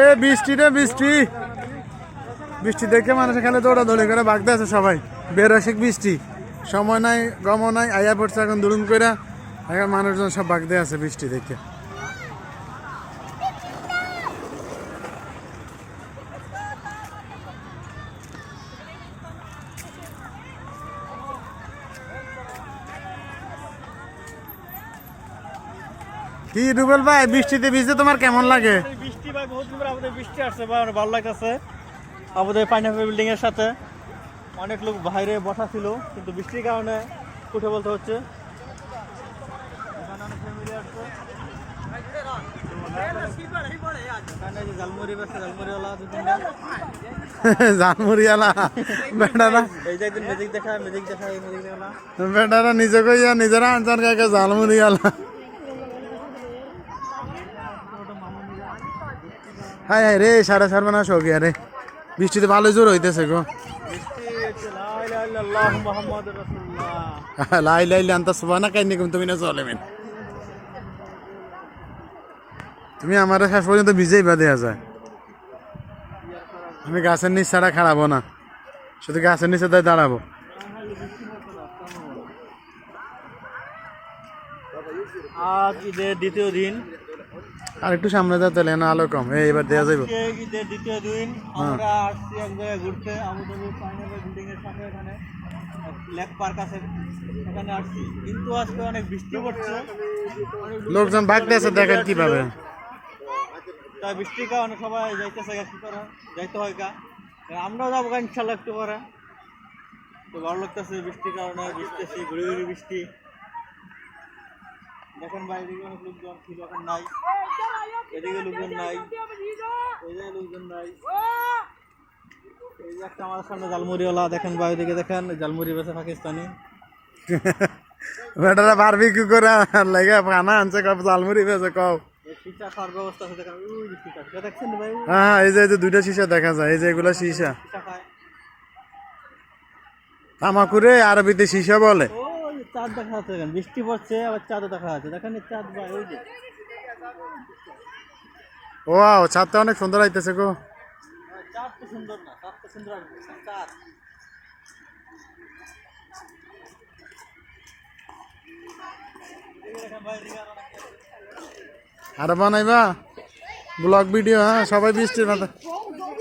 এ বৃষ্টি রে বৃষ্টি, বৃষ্টি দেখে মানুষ এখানে দৌড়াদৌড়ি করে ভাগতে আছে সবাই। বেরসিক বৃষ্টি, সময় নাই গম নাই, আয়া পড়ছে এখন দুড়ুম করে। এখন মানুষজন সব ভাগতে আছে বৃষ্টি দেখে। কি রুবেল ভাই, বৃষ্টিতে ভিজতে তোমার কেমন লাগে? বৃষ্টি ভাই বহুত দিন পর আমাদের বৃষ্টি আসছে ভাই, ভালো লাগতেছে। আমাদের পাইনাপেল বিল্ডিং এর সাথে অনেক লোক বাইরে বসা ছিল, কিন্তু বৃষ্টির কারণে উঠে বলতে হচ্ছে। এখানে অনেক ফ্যামিলি আসছে। জানমুরিয়ালা বেটারা, বেটারা নিজে কইয়া নিজেরা আনসার কাকে জালমুরিয়ালা। হাই হাই রে, সাড়ে না শোকিয়া রে, বৃষ্টিতে ভালো জোর হইতেছে গো। লাই লাইলে আনতা সুবহানা কাইনি কুম তুমি না চলে মেন, তুমি আমার শেষ পর্যন্ত ভিজেই বা দেওয়া যায়। আমি গাছের নিচ ছাড়া খাড়াবো না, শুধু গাছের নিচে তাই দাঁড়াবো। আজ ঈদের দ্বিতীয় দিন, আর একটু সামনে যাতে না আলো কম, এইবার দেওয়া যাইব। ঈদের দ্বিতীয় দিন আমরা আসছি এক জায়গায় ঘুরতে, আবুধাবি পাইনাপেল বিল্ডিং এর সামনে এখানে লেক পার্ক আছে, এখানে আসছি। কিন্তু আজকে অনেক বৃষ্টি পড়ছে, লোকজন ভাগতে আছে, দেখেন কিভাবে। তাই বৃষ্টির কারণে সবাই যাইতেছে, কি করে যাইতে হয় গা। আমরাও যাবো গা ইনশাল্লাহ একটু পরে। তো ভালো লাগতেছে বৃষ্টির কারণে, বৃষ্টি ঘুরে ঘুরে বৃষ্টি। দেখেন বাইরে অনেক লোকজন ছিল, এখন নাই। এদিকে লোকজন নাই, এই যে লোকজন নাই। এই যে একটা আমার সামনে জালমুড়িওয়ালা, দেখেন বাইরে দিকে দেখেন, জালমুড়ি বেছে পাকিস্তানি। বেটারা বারবিকিউ করে লাগে খানা আনছে, কব জালমুড়ি বেছে কও। সীসা খাওয়ার ব্যবস্থা আছে, দেখেন ওই যে সীসা, দেখছেন ভাই? হ্যাঁ, এই যে দুইটা সীসা দেখা যায়, এই যে এগুলা সীসা। তামাকুরে আরবিতে সীসা বলে। ওই চাঁদ দেখা যাচ্ছে, দেখেন বৃষ্টি পড়ছে, আবার চাঁদও দেখা যাচ্ছে, দেখেন চাঁদ ভাই, ওই যে। ওয়াও, চাঁদটা অনেক সুন্দর আইতেছে গো। চাঁদ তো সুন্দর না, চাঁদ তো সুন্দর চাঁদ। আর বানাইবা ব্লগ ভিডিও? হ্যাঁ, সবাই বৃষ্টির মাথা।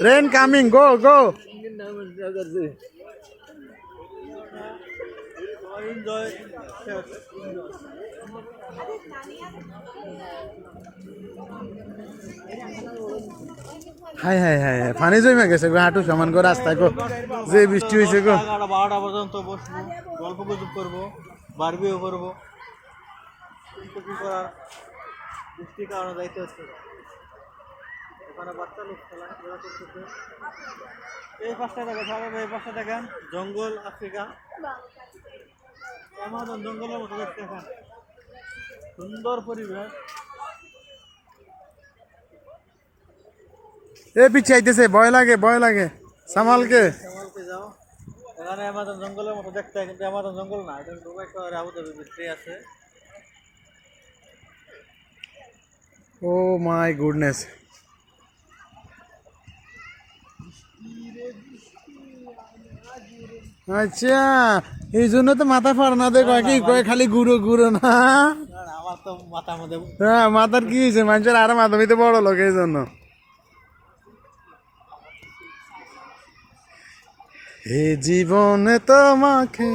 রেন কামিং, গো গো। হাই হাই হাই, পানি জমে গেছে গো, হাঁটু সমান করে রাস্তায় গো, যে বৃষ্টি হয়েছে গো। 12টা পর্যন্ত বসবো, গল্প গুজব করবো, বারবিও করবো, কিন্তু কি করার, বৃষ্টির কারণে যাইতে হচ্ছে। ওখানে বাচ্চা লোক খেলা করতেছে। এই পাশটা দেখেন সবাই, এই পাশটা দেখেন জঙ্গল, আফ্রিকা আমাজন জঙ্গলের মতো দেখতে, এখন সুন্দর পরিবেশ। এ পিছিয়ে আইতেছে, ভয় লাগে ভয় লাগে, সামালকে যাও। এখানে আমাজন জঙ্গলের মতো দেখতে হয়, কিন্তু আমাজন জঙ্গল না, এটা দুবাই শহরে আবুধাবি ভিতরে আছে। ও মাই গুডনেস। আচ্ছা, এই জন্য তো মাথা ফাড়না দেয়, কয় কি কয় খালি গুঁড়ো গুঁড়ো না। আমার তো মাথার মধ্যে, হ্যাঁ, মাথার কি হয়েছে, মানুষের আরো মাথা ভিতরে বড় লোক, এই জন্য। এ জীবনে তোমাকে